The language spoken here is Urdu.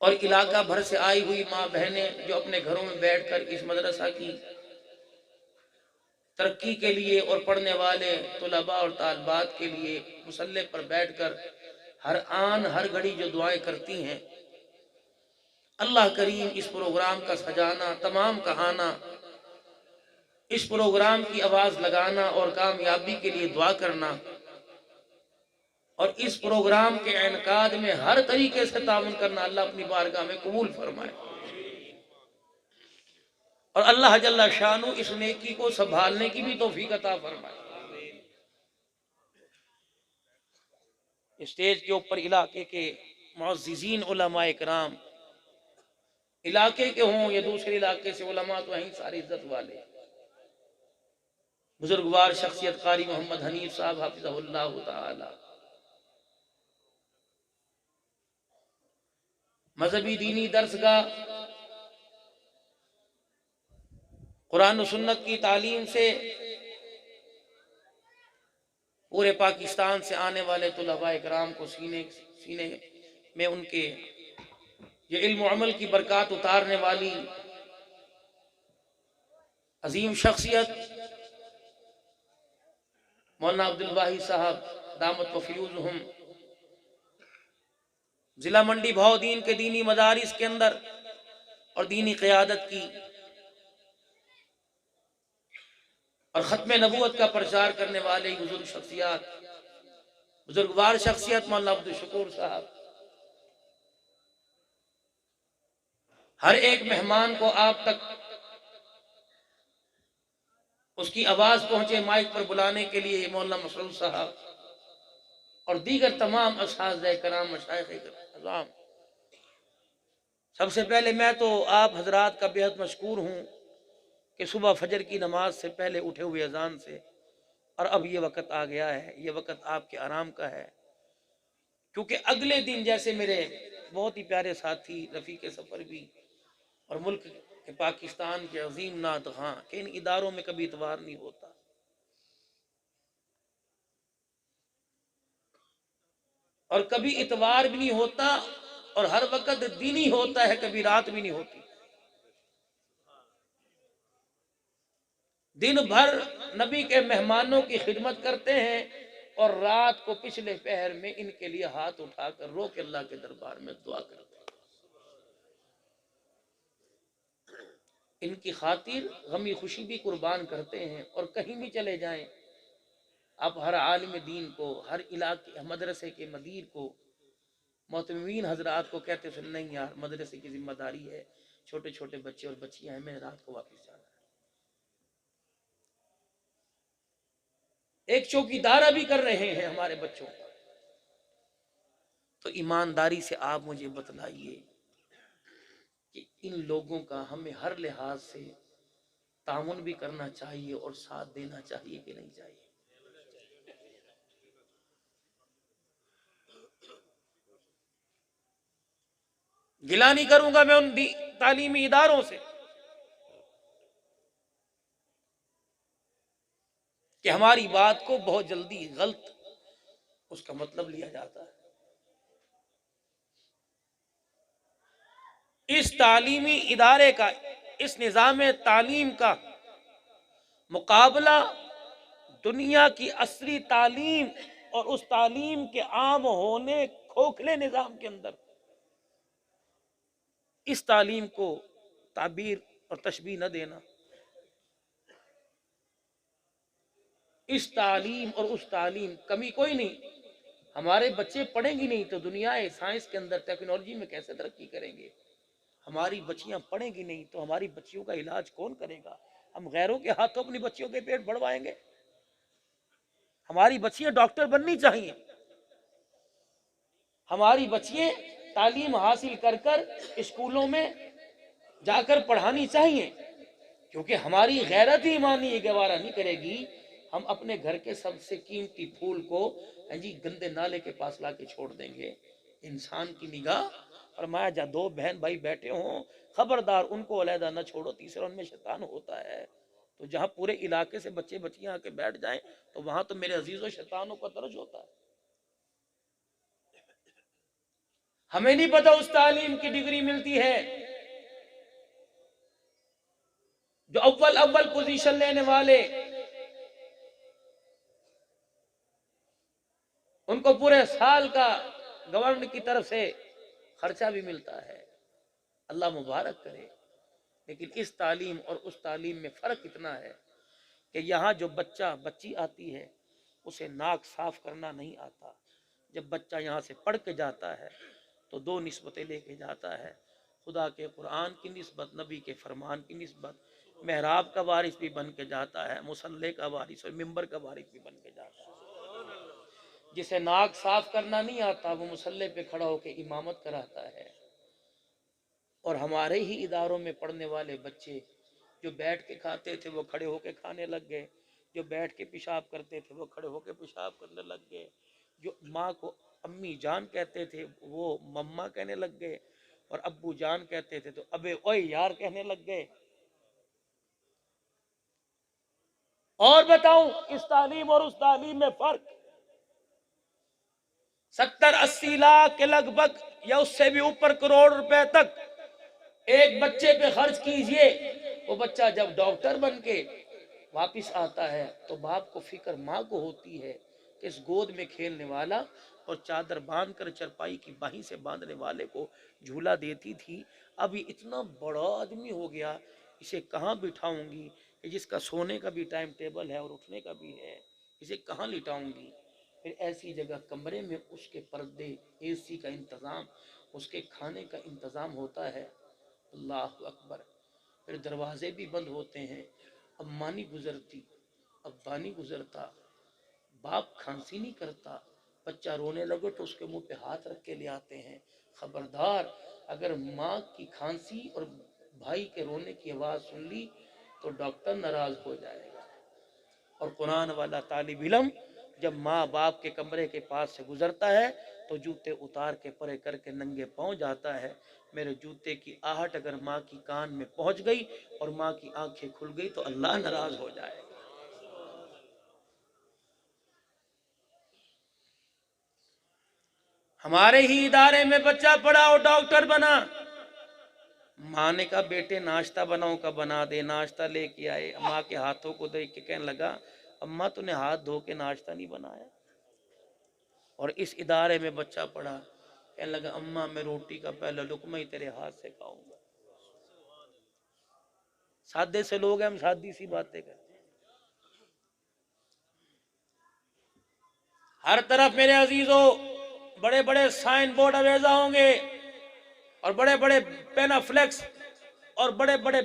اور علاقہ بھر سے آئی ہوئی ماں بہنیں جو اپنے گھروں میں بیٹھ کر اس مدرسہ کی ترقی کے لیے اور پڑھنے والے طلباء اور طالبات کے لیے مصلی پر بیٹھ کر ہر آن ہر گھڑی جو دعائیں کرتی ہیں، اللہ کریم اس پروگرام کا سجانا، تمام کہانا، اس پروگرام کی آواز لگانا اور کامیابی کے لیے دعا کرنا، اور اس پروگرام کے انعقاد میں ہر طریقے سے تعاون کرنا اللہ اپنی بارگاہ میں قبول فرمائے، اور اللہ جل شانہ اس نیکی کو سنبھالنے کی بھی توفیق عطا فرمائے۔ اسٹیج کے اوپر علاقے کے معززین علماء کرام، علاقے کے ہوں یا دوسرے علاقے سے، علماء تو ہیں ساری عزت والے، بزرگوار شخصیت قاری محمد حنیف صاحب حافظہ اللہ تعالی، مذہبی دینی درسگاہ، قرآن و سنت کی تعلیم سے پورے پاکستان سے آنے والے طلباء کرام کو سینے میں ان کے یہ علم و عمل کی برکات اتارنے والی عظیم شخصیت مولانا عبد الواحد صاحب دامت و فیوزہم، ضلع منڈی بہاؤدین کے دینی مدارس کے اندر اور دینی قیادت کی اور ختم نبوت کا پرچار کرنے والے بزرگ شخصیات، بزرگوار شخصیت مولانا عبد الشکور صاحب، ہر ایک مہمان کو آپ تک اس کی آواز پہنچے مائک پر بلانے کے لیے مولانا مسعود صاحب اور دیگر تمام اساتذہ کرام، مشائخ کرام، سب سے پہلے میں تو آپ حضرات کا بے حد مشکور ہوں کہ صبح فجر کی نماز سے پہلے اٹھے ہوئے اذان سے، اور اب یہ وقت آ گیا ہے، یہ وقت آپ کے آرام کا ہے، کیونکہ اگلے دن جیسے میرے بہت ہی پیارے ساتھی رفیق سفر بھی اور ملک کے پاکستان کے عظیم نعت خواں کہ ان اداروں میں کبھی اتوار نہیں ہوتا، اور کبھی اتوار بھی نہیں ہوتا، اور ہر وقت دن ہی ہوتا ہے، کبھی رات بھی نہیں ہوتی، دن بھر نبی کے مہمانوں کی خدمت کرتے ہیں اور رات کو پچھلے پہر میں ان کے لیے ہاتھ اٹھا کر رو کے اللہ کے دربار میں دعا کرتے ہیں، ان کی خاطر غمی خوشی بھی قربان کرتے ہیں، اور کہیں بھی چلے جائیں آپ ہر عالم دین کو، ہر علاقے مدرسے کے مدیر کو، معتمین حضرات کو کہتے ہیں نہیں یار مدرسے کی ذمہ داری ہے، چھوٹے چھوٹے بچے اور بچیاں ہیں، میں رات کو واپس جانا ہے، ایک چوکیدارہ بھی کر رہے ہیں ہمارے بچوں کا، تو ایمانداری سے آپ مجھے بتلائیے کہ ان لوگوں کا ہمیں ہر لحاظ سے تعاون بھی کرنا چاہیے اور ساتھ دینا چاہیے کہ نہیں چاہیے؟ گلہ نہیں کروں گا میں ان تعلیمی اداروں سے کہ ہماری بات کو بہت جلدی غلط اس کا مطلب لیا جاتا ہے۔ اس تعلیمی ادارے کا، اس نظام تعلیم کا مقابلہ دنیا کی عصری تعلیم اور اس تعلیم کے عام ہونے کھوکھلے نظام کے اندر اس تعلیم کو تعبیر اور تشبیہ نہ دینا، اس تعلیم اور اس تعلیم کمی کوئی نہیں، ہمارے بچے پڑھیں گی نہیں تو دنیا سائنس کے اندر ٹیکنالوجی میں کیسے ترقی کریں گے؟ ہماری بچیاں پڑھیں گی نہیں تو ہماری بچیوں کا علاج کون کرے گا؟ ہم غیروں کے ہاتھوں اپنی بچیوں کے پیٹ بڑھوائیں گے؟ ہماری بچیاں ڈاکٹر بننی چاہیے، ہماری بچیاں تعلیم حاصل کر کر اسکولوں میں جا کر پڑھانی چاہیے، کیونکہ ہماری غیرت ہی ایمانی یہ گوارہ نہیں کرے گی ہم اپنے گھر کے سب سے قیمتی پھول کو گندے نالے کے پاس لا کے چھوڑ دیں گے۔ انسان کی نگاہ، فرمایا جا دو بہن بھائی بیٹھے ہوں خبردار ان کو علیحدہ نہ چھوڑو، تیسرا ان میں شیطان ہوتا ہے، تو جہاں پورے علاقے سے بچے بچیاں آ کے بیٹھ جائیں تو وہاں تو میرے عزیزوں شیطانوں کا درج ہوتا ہے۔ ہمیں نہیں پتا اس تعلیم کی ڈگری ملتی ہے جو اول پوزیشن لینے والے، ان کو پورے سال کا گورنمنٹ کی طرف سے خرچہ بھی ملتا ہے، اللہ مبارک کرے۔ لیکن اس تعلیم اور اس تعلیم میں فرق اتنا ہے کہ یہاں جو بچی آتی ہے اسے ناک صاف کرنا نہیں آتا۔ جب بچہ یہاں سے پڑھ کے جاتا ہے تو دو نسبتیں لے کے جاتا ہے، خدا کے قرآن کی نسبت، نبی کے فرمان کی نسبت، محراب کا وارث بھی بن کے جاتا ہے، مصلی کا وارث اور ممبر کا وارث بھی بن کے جاتا ہے۔ جسے ناک صاف کرنا نہیں آتا وہ مصلی پہ کھڑا ہو کے امامت کراتا ہے۔ اور ہمارے ہی اداروں میں پڑھنے والے بچے جو بیٹھ کے کھاتے تھے وہ کھڑے ہو کے کھانے لگ گئے، جو بیٹھ کے پیشاب کرتے تھے وہ کھڑے ہو کے پیشاب کرنے لگ گئے، جو ماں کو امی جان کہتے تھے وہ مما کہنے لگ گئے، اور ابو جان کہتے تھے تو ابے اوئے یار کہنے لگ گئے۔ اور بتاؤں اس تعلیم اور اس تعلیم میں فرق 70-80 لاکھ کے لگ بھگ یا اس سے بھی اوپر کروڑ روپے تک ایک بچے پہ خرچ کیجئے۔ وہ بچہ جب ڈاکٹر بن کے واپس آتا ہے تو باپ کو فکر ماں کو ہوتی ہے کہ اس گود میں کھیلنے والا اور چادر باندھ کر چرپائی کی باہیں سے باندھنے والے کو جھولا دیتی تھی، اب یہ اتنا بڑا آدمی ہو گیا، اسے کہاں بٹھاؤں گی، جس کا سونے کا بھی ٹائم ٹیبل ہے اور اٹھنے کا بھی ہے، اسے کہاں لٹاؤں گی؟ پھر ایسی جگہ کمرے میں اس کے پردے، اے سی کا انتظام، اس کے کھانے کا انتظام ہوتا ہے، اللہ اکبر۔ پھر دروازے بھی بند ہوتے ہیں، اماں نہیں گزرتی، ابا نہیں گزرتا، باپ کھانسی نہیں کرتا، بچہ رونے لگے تو اس کے منہ پہ ہاتھ رکھ کے لے آتے ہیں، خبردار اگر ماں کی کھانسی اور بھائی کے رونے کی آواز سن لی تو ڈاکٹر ناراض ہو جائے گا۔ اور قرآن والا طالب علم جب ماں باپ کے کمرے کے پاس سے گزرتا ہے تو جوتے اتار کے پرے کر کے ننگے پاؤں جاتا ہے، میرے جوتے کی آہٹ اگر ماں کی کان میں پہنچ گئی اور ماں کی آنکھیں کھل گئی تو اللہ ناراض ہو جائے گا۔ ہمارے ہی ادارے میں بچہ پڑھا اور ڈاکٹر بنا، ماں نے کہا بیٹے ناشتہ بناؤ کا بنا دے، ناشتہ لے کے آئے، ماں کے ہاتھوں کو دیکھ کے کہنے لگا اماں تو نے ہاتھ دھو کے ناشتہ نہیں بنایا۔ اور اس ادارے میں بچہ پڑھا، کہنے لگا اماں میں روٹی کا پہلا لقمہ ہی تیرے ہاتھ سے کھاؤں گا۔ سادے سے لوگ ہیں، ہم سادی سی باتیں کرتے ہیں۔ ہر طرف میرے عزیزوں بڑے بڑے سائن بورڈ اویزا ہوں گے اور بڑے بڑے پینافلیکس اور بڑے بڑے